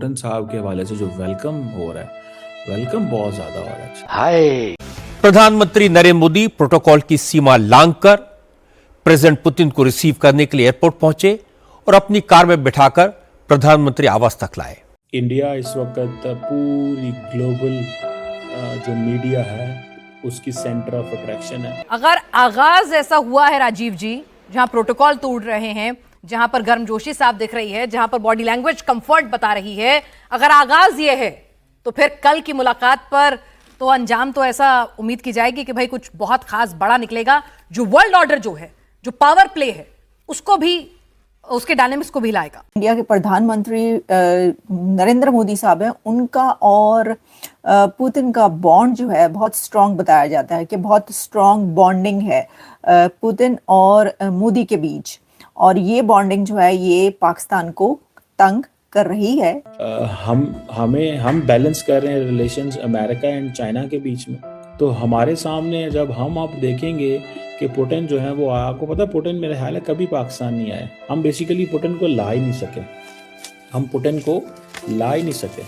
Putin साहब के हवाले से जो वेलकम हो रहा है, वेलकम बहुत ज्यादा हो रहा है। हाय प्रधानमंत्री नरेंद्र मोदी प्रोटोकॉल की सीमा लांघकर प्रेसिडेंट पुतिन को रिसीव करने के लिए एयरपोर्ट पहुंचे और अपनी कार में बिठाकर प्रधानमंत्री आवास तक लाए। इंडिया इस वक्त पूरी ग्लोबल जो मीडिया है उसकी सेंटर ऑफ अट्रैक्शन है। अगर आगाज ऐसा हुआ है राजीव जी, जहां प्रोटोकॉल तोड़ रहे हैं, जहां पर गर्मजोशी साफ दिख रही है, जहां पर बॉडी लैंग्वेज कंफर्ट बता रही है, अगर आगाज ये है तो फिर कल की मुलाकात पर तो अंजाम तो ऐसा उम्मीद की जाएगी कि भाई कुछ बहुत खास बड़ा निकलेगा, जो वर्ल्ड ऑर्डर जो है, जो पावर प्ले है, उसको भी, उसके डायनेमिक्स को भी लाएगा। इंडिया के प्रधानमंत्री नरेंद्र मोदी साहब हैं, उनका और पुतिन का बॉन्ड जो है बहुत स्ट्रांग बताया जाता है कि बहुत स्ट्रांग बॉन्डिंग है पुतिन और मोदी के बीच, और ये बॉन्डिंग जो है ये पाकिस्तान को तंग कर रही है। हम बैलेंस कर रहे हैं रिलेशंस अमेरिका एंड चाइना के बीच में। तो हमारे सामने जब हम आप देखेंगे कि पुतिन जो है वो, आपको पता है पुतिन मेरे ख्याल है कभी पाकिस्तान नहीं आए। हम बेसिकली पुतिन को ला ही नहीं सके, हम पुतिन को ला ही नहीं सके,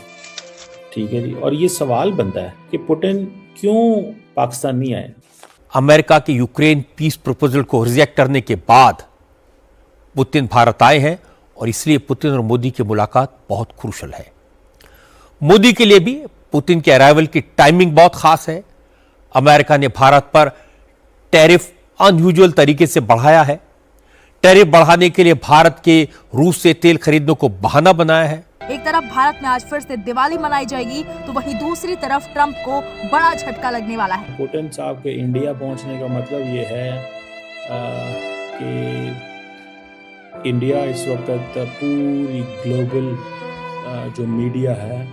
ठीक है जी। और ये सवाल बनता है कि पुतिन क्यों पाकिस्तान नहीं आए। अमेरिका के यूक्रेन पीस प्रपोजल को रिजेक्ट करने के बाद पुतिन भारत आए हैं और इसलिए पुतिन और मोदी की मुलाकात बहुत क्रूशल है। मोदी के लिए भी पुतिन के अराइवल की टाइमिंग बहुत खास है। अमेरिका ने भारत पर टैरिफ अनयूजुअल तरीके से बढ़ाया है। टैरिफ बढ़ाने के लिए भारत के रूस से तेल खरीदने को बहाना बनाया है। एक तरफ भारत में आज फिर से दिवाली मनाई जाएगी तो वहीं दूसरी तरफ ट्रंप को बड़ा झटका लगने वाला है। पुतिन साहब के इंडिया पहुंचने का मतलब ये है कि इंडिया इस वक्त पूरी ग्लोबल जो मीडिया है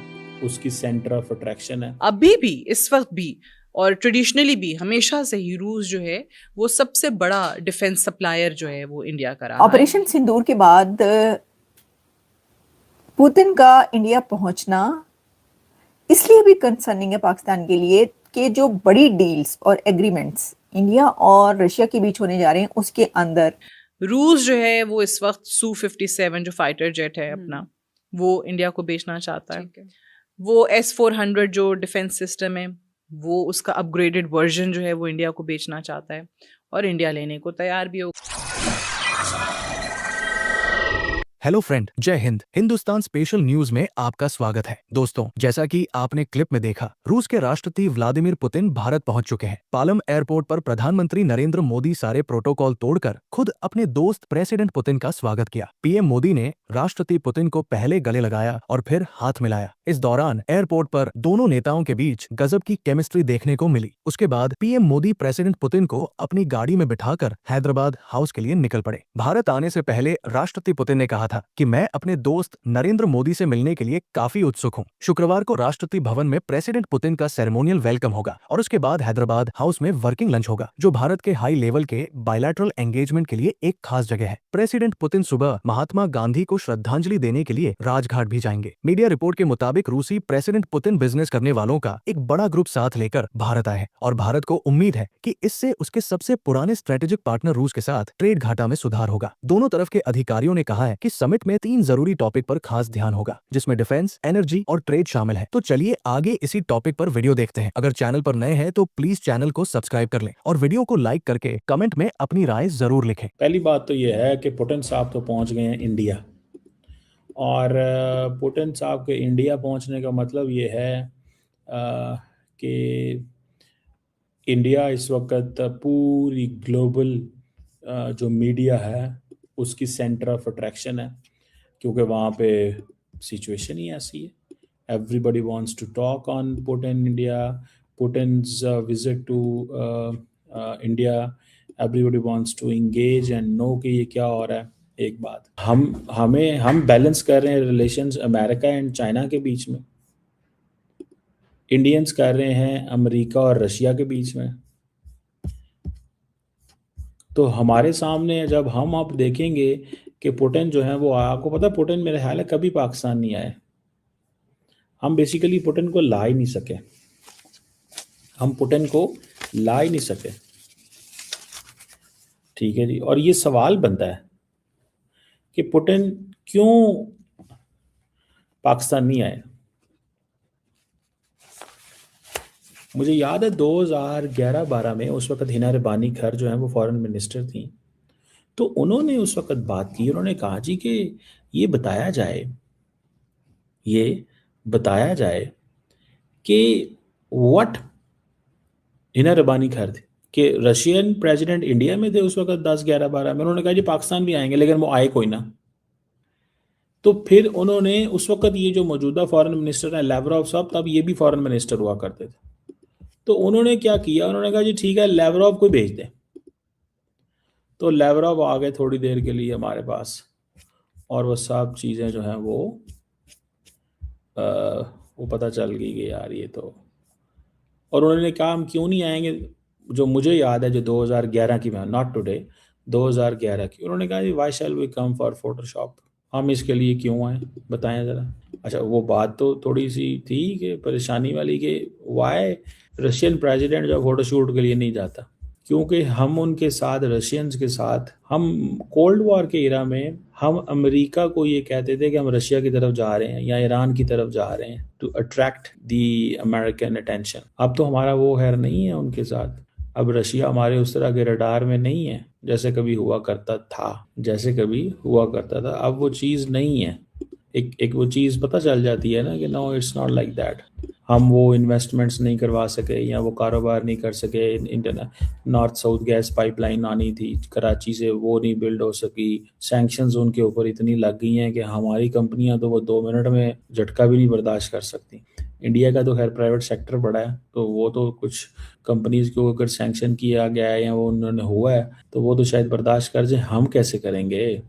उसकी सेंटर ऑफ अट्रैक्शन है। अभी भी, इस वक्त भी और ट्रेडिशनली भी हमेशा से ही रूस जो है वो सबसे बड़ा डिफेंस सप्लायर जो है वो इंडिया का रहा है। ऑपरेशन सिंदूर के बाद पुतिन का इंडिया पहुंचना इसलिए भी कंसर्निंग है पाकिस्तान के लिए कि जो बड़ी डील्स और एग्रीमेंट्स इंडिया और रशिया के बीच होने जा रहे हैं उसके अंदर रूस जो है वो इस वक्त Su-57 जो फाइटर जेट है अपना, वो इंडिया को बेचना चाहता है। वो S-400 जो डिफेंस सिस्टम है वो उसका अपग्रेडेड वर्जन जो है वो इंडिया को बेचना चाहता है और इंडिया लेने को तैयार भी हो। हेलो फ्रेंड, जय हिंद। हिंदुस्तान स्पेशल न्यूज में आपका स्वागत है। दोस्तों, जैसा कि आपने क्लिप में देखा, रूस के राष्ट्रपति व्लादिमीर पुतिन भारत पहुंच चुके हैं। पालम एयरपोर्ट पर प्रधानमंत्री नरेंद्र मोदी सारे प्रोटोकॉल तोड़कर खुद अपने दोस्त प्रेसिडेंट पुतिन का स्वागत किया। पीएम मोदी ने राष्ट्रपति पुतिन को पहले गले लगाया और फिर हाथ मिलाया। इस दौरान एयरपोर्ट पर दोनों नेताओं के बीच गजब की केमिस्ट्री देखने को मिली। उसके बाद पीएम मोदी प्रेसिडेंट पुतिन को अपनी गाड़ी में बिठाकर हैदराबाद हाउस के लिए निकल पड़े। भारत आने से पहले राष्ट्रपति पुतिन ने कहा था कि मैं अपने दोस्त नरेंद्र मोदी से मिलने के लिए काफी उत्सुक हूं। शुक्रवार को राष्ट्रपति भवन में प्रेसिडेंट पुतिन का सेरेमोनियल वेलकम होगा और उसके बाद हैदराबाद हाउस में वर्किंग लंच होगा, जो भारत के हाई लेवल के बायलैटरल एंगेजमेंट के लिए एक खास जगह है। प्रेसिडेंट पुतिन सुबह महात्मा गांधी को श्रद्धांजलि देने के लिए राजघाट भी जाएंगे। मीडिया रिपोर्ट के मुताबिक रूसी प्रेसिडेंट पुतिन बिजनेस करने वालों का एक बड़ा ग्रुप साथ लेकर भारत आए हैं और भारत को उम्मीद है कि इससे उसके सबसे पुराने स्ट्रेटेजिक पार्टनर रूस के साथ ट्रेड घाटा में सुधार होगा। दोनों तरफ के अधिकारियों ने कहा है कि समिट में 3 जरूरी टॉपिक पर खास ध्यान होगा, जिसमें डिफेंस, एनर्जी और ट्रेड शामिल है। तो चलिए आगे इसी टॉपिक पर वीडियो देखते हैं। अगर चैनल पर नए हैं तो प्लीज चैनल को सब्सक्राइब कर लें और वीडियो को लाइक करके कमेंट में अपनी राय जरूर लिखें। पहली बात तो ये है कि पुतिन साहब तो पहुंच गए हैं इंडिया, और पुतिन साहब के इंडिया पहुंचने का मतलब ये है कि इंडिया इस वक्त पूरी ग्लोबल जो मीडिया है उसकी सेंटर ऑफ अट्रैक्शन है, क्योंकि वहाँ पे सिचुएशन ही ऐसी है। Everybody wants to talk on Putin India, Putin's visit to India, everybody wants to engage and know कि ये क्या हो रहा है। एक बात हम बैलेंस कर रहे हैं रिलेशंस अमेरिका एंड चाइना के बीच में, इंडियंस कर रहे हैं अमेरिका और रशिया के बीच में। तो हमारे सामने जब हम आप देखेंगे कि पुतिन जो है वो, आपको पता है पुतिन मेरे ख्याल है कभी पाकिस्तान नहीं आए। हम बेसिकली पुतिन को ला ही नहीं सके, हम पुतिन को ला ही नहीं सके, ठीक है जी। और ये सवाल बनता है कि पुतिन क्यों पाकिस्तान नहीं आए। मुझे याद है 2011-12 में उस वक्त हिना रबानी खर जो है वो फॉरेन मिनिस्टर थी, तो उन्होंने उस वक्त बात की। उन्होंने कहा जी कि ये बताया जाए कि व्हाट हिना रबानी खर थे कि रशियन प्रेसिडेंट इंडिया में थे उस वक्त 10-11-12 में। उन्होंने कहा जी पाकिस्तान भी आएंगे, लेकिन वो आए कोई ना। तो फिर उन्होंने उस वक्त ये जो मौजूदा फॉरेन मिनिस्टर हैं लैवरॉव साहब, तब ये भी फॉरेन मिनिस्टर हुआ करते थे, तो उन्होंने क्या किया, उन्होंने कहा जी ठीक है लैवरॉव को भेज दें। तो लैवरॉव आ गए थोड़ी देर के लिए हमारे पास, और वो सब चीज़ें जो हैं वो पता चल गई कि यार ये तो, और उन्होंने कहा हम क्यों नहीं आएंगे। जो मुझे याद है जो 2011 की, मैं नॉट टुडे, 2011 की, उन्होंने कहा जी why shall we come for Photoshop, हम इसके लिए क्यों आए बताएं ज़रा। अच्छा वो बात तो थोड़ी सी थी कि परेशानी वाली कि वाई रशियन प्रेसिडेंट जो फोटोशूट के लिए नहीं जाता, क्योंकि हम उनके साथ, रशियंस के साथ, हम कोल्ड वॉर के इरा में हम अमेरिका को ये कहते थे कि हम रशिया की तरफ जा रहे हैं या ईरान की तरफ जा रहे हैं to attract the American attention. अब तो हमारा वो खैर नहीं है उनके साथ, अब रशिया हमारे उस तरह के रडार में नहीं है जैसे कभी हुआ करता था, अब वो चीज़ नहीं है। एक वो चीज़ पता चल जाती है ना कि no it's not like that. हम वो इन्वेस्टमेंट्स नहीं करवा सके या वो कारोबार नहीं कर सके। नॉर्थ साउथ गैस पाइपलाइन आनी थी कराची से, वो नहीं बिल्ड हो सकी। सैंक्शंस उनके ऊपर इतनी लग गई हैं कि हमारी कंपनियां तो वो 2 मिनट में झटका भी नहीं बर्दाश्त कर सकती। इंडिया का तो खैर प्राइवेट सेक्टर बड़ा है, तो वो तो कुछ कंपनीज को अगर सैंक्शन किया गया है या वो उन्होंने हुआ है तो वो तो शायद बर्दाश्त कर जाए, हम कैसे करेंगे।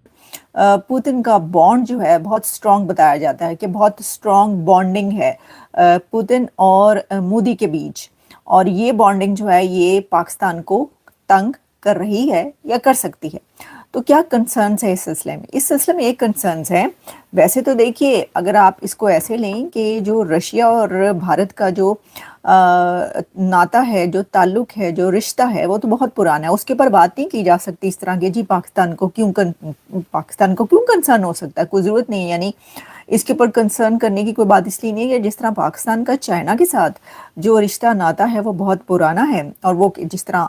पुतिन का बॉन्ड जो है बहुत स्ट्रांग बताया जाता है कि बहुत स्ट्रांग बॉन्डिंग है पुतिन और मोदी के बीच, और ये बॉन्डिंग जो है ये पाकिस्तान को तंग कर रही है या कर सकती है। तो क्या कंसर्न्स है इस सिलसिले में? इस सिलसिले में एक कंसर्न्स है, वैसे तो देखिए अगर आप इसको ऐसे लें कि जो रशिया और भारत का जो नाता है, जो ताल्लुक है, जो रिश्ता है, वो तो बहुत पुराना है, उसके ऊपर बात नहीं की जा सकती इस तरह की जी पाकिस्तान को क्यों कंसर्न हो सकता है, कोई ज़रूरत नहीं है। यानी इसके ऊपर कंसर्न करने की कोई बात इसलिए नहीं है कि जिस तरह पाकिस्तान का चाइना के साथ जो रिश्ता नाता है वो बहुत पुराना है, और वो जिस तरह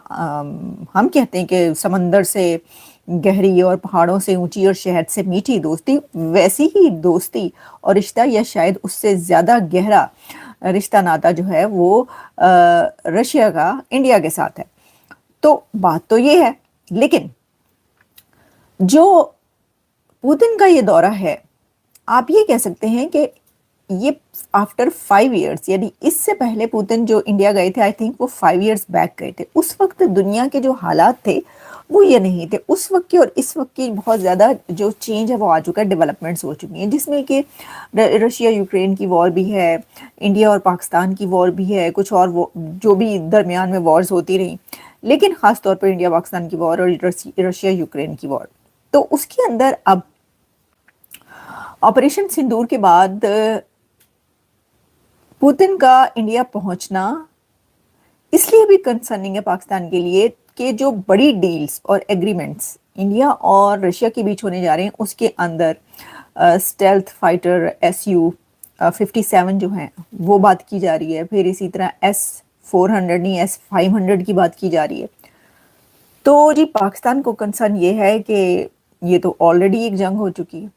हम कहते हैं कि समंदर से गहरी और पहाड़ों से ऊंची और शहद से मीठी दोस्ती, वैसी ही दोस्ती और रिश्ता या शायद उससे ज़्यादा गहरा रिश्ता नाता जो है वो रशिया का इंडिया के साथ है। तो बात तो ये है, लेकिन जो पुतिन का ये दौरा है, आप ये कह सकते हैं कि ये आफ्टर 5 इयर्स, यानी इससे पहले पुतिन जो इंडिया गए थे, आई थिंक वो 5 इयर्स बैक गए थे, उस वक्त दुनिया के जो हालात थे वो ये नहीं थे। उस वक्त की और इस वक्त की बहुत ज़्यादा जो चेंज है वो आ चुका है, डेवलपमेंट्स हो चुकी हैं, जिसमें कि रशिया यूक्रेन की वॉर भी है, इंडिया और पाकिस्तान की वॉर भी है, कुछ और वो जो भी दरमियान में वॉर्स होती रही, लेकिन ख़ास तौर पर इंडिया पाकिस्तान की वॉर और रशिया यूक्रेन की वॉर। तो उसके अंदर अब ऑपरेशन सिंदूर के बाद पुतिन का इंडिया पहुंचना इसलिए भी कंसर्निंग है पाकिस्तान के लिए कि जो बड़ी डील्स और एग्रीमेंट्स इंडिया और रशिया के बीच होने जा रहे हैं, उसके अंदर स्टेल्थ फाइटर Su-57 जो हैं वो बात की जा रही है, फिर इसी तरह S-400 नहीं S-500 की बात की जा रही है। तो जी पाकिस्तान को कंसर्न ये है कि ये तो ऑलरेडी एक जंग हो चुकी है,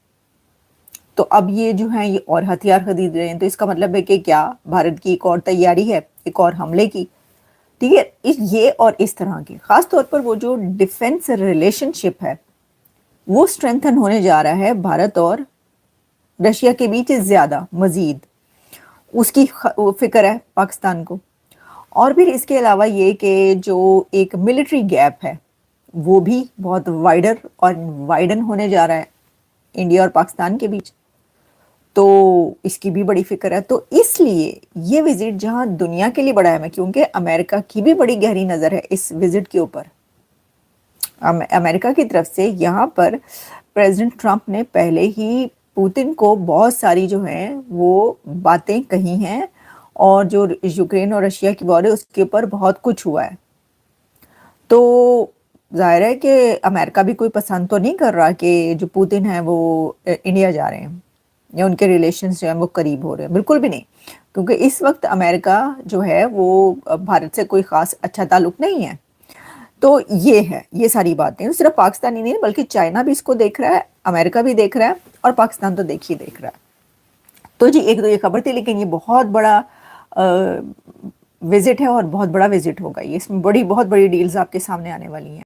तो अब ये जो है ये और हथियार खरीद रहे हैं, तो इसका मतलब है कि क्या भारत की एक और तैयारी है एक और हमले की, ठीक है। ये और इस तरह के खास तौर पर वो जो डिफेंस रिलेशनशिप है वो स्ट्रेंथन होने जा रहा है भारत और रशिया के बीच ज़्यादा मजीद, उसकी फिक्र है पाकिस्तान को। और फिर इसके अलावा ये कि जो एक मिलिट्री गैप है वो भी बहुत वाइडर और वाइडन होने जा रहा है इंडिया और पाकिस्तान के बीच, तो इसकी भी बड़ी फिक्र है। तो इसलिए ये विजिट जहां दुनिया के लिए बड़ा है, क्योंकि अमेरिका की भी बड़ी गहरी नज़र है इस विजिट के ऊपर। अमेरिका की तरफ से यहाँ पर प्रेसिडेंट ट्रंप ने पहले ही पुतिन को बहुत सारी जो हैं वो बातें कही हैं, और जो यूक्रेन और रशिया की वॉर है उसके ऊपर बहुत कुछ हुआ है। तो जाहिर है कि अमेरिका भी कोई पसंद तो नहीं कर रहा कि जो पुतिन है वो इंडिया जा रहे हैं, या उनके रिलेशंस जो है वो करीब हो रहे हैं, बिल्कुल भी नहीं। क्योंकि इस वक्त अमेरिका जो है वो भारत से कोई ख़ास अच्छा ताल्लुक नहीं है। तो ये है, ये सारी बातें सिर्फ पाकिस्तान ही नहीं बल्कि चाइना भी इसको देख रहा है, अमेरिका भी देख रहा है और पाकिस्तान तो देख रहा है। तो जी एक तो ये खबर थी, लेकिन ये बहुत बड़ा विजिट है और बहुत बड़ा विजिट होगा ये, इसमें बहुत बड़ी डील्स आपके सामने आने वाली हैं।